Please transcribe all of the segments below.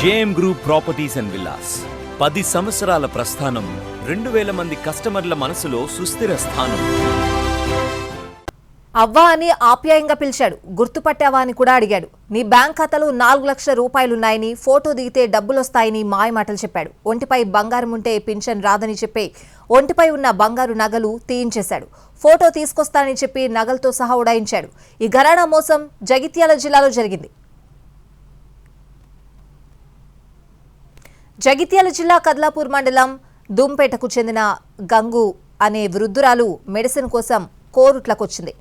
JM group properties and villas 10 సంవత్సరాల ప్రస్థానం, 2000 మంది కస్టమర్ల మనసులో సుస్థిర స్థానం. అవ్వా అని ఆప్యాయంగా పిలిచాడు. గుర్తుపట్టావా అని కూడా అడిగాడు. నీ బ్యాంక్ ఖాతాలో 4 లక్షల రూపాయలున్నాయని, ఫోటో దిగితే డబ్బులొస్తాయని మాయమాటలు చెప్పాడు. ఒంటిపై బంగారం ఉంటే పింఛన్ రాదని చెప్పి ఒంటిపై ఉన్న బంగారు నగలు తీయించేశాడు. ఫోటో తీసుకొస్తానని చెప్పి నగలతో సహా ఉడాయించాడు. ఈ ఘరానా మోసం జగిత్యాల జిల్లాలో జరిగింది. జగిత్యాల జిల్లా కద్లాపూర్ మండలం దుంపేటకు చెందిన గంగు అనే వృద్ధురాలు మెడిసిన్ కోసం కోరుట్లకొచ్చింది.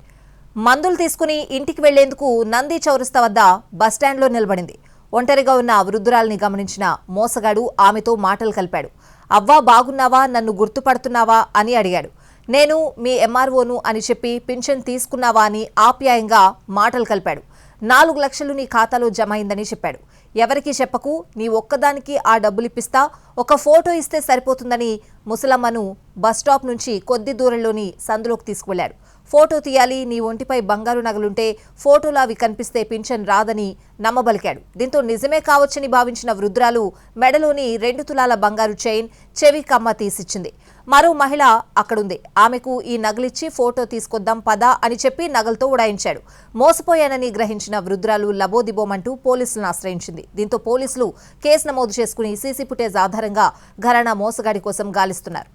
మందులు తీసుకుని ఇంటికి వెళ్లేందుకు నంది చౌరస్తా వద్ద బస్టాండ్లో నిలబడింది. ఒంటరిగా ఉన్న వృద్ధురాలిని గమనించిన మోసగాడు ఆమెతో మాటలు కలిపాడు. అవ్వా బాగున్నావా, నన్ను గుర్తుపడుతున్నావా అని అడిగాడు. నేను మీ ఎంఆర్ఓను అని చెప్పి పింఛన్ తీసుకున్నావా అని ఆప్యాయంగా మాటలు కలిపాడు. 4 లక్షలు నీ ఖాతాలో జమ అయిందని చెప్పాడు. ఎవరికీ చెప్పకు, నీ ఒక్కదానికి ఆ డబ్బులిప్పిస్తా, ఒక ఫోటో ఇస్తే సరిపోతుందని ముసలమ్మను బస్టాప్ నుంచి కొద్ది దూరంలోని సందులోకి తీసుకువెళ్లాడు. ఫోటో తీయాలి, నీ ఒంటిపై బంగారు నగలుంటే ఫోటోలో అవి కనిపిస్తే పింఛన్ రాదని నమ్మబలికాడు. దీంతో నిజమే కావచ్చని భావించిన వృద్ధురాలు మెడలోని 2 తులాల బంగారు చైన్, చెవి కమ్మ తీసిచ్చింది. మరో మహిళ అక్కడుంది. ఆమెకు ఈ నగలిచ్చి ఫోటో తీసుకొద్దాం పదా అని చెప్పి నగలతో ఉడాయించాడు. మోసపోయానని గ్రహించిన వృద్ధురాలు లబోదిబోమంటూ పోలీసులను ఆశ్రయించింది. దీంతో పోలీసులు కేసు నమోదు చేసుకుని సీసీ ఫుటేజ్ ఆధారంగా ఘరానా మోసగాడి కోసం గాలిస్తున్నారు.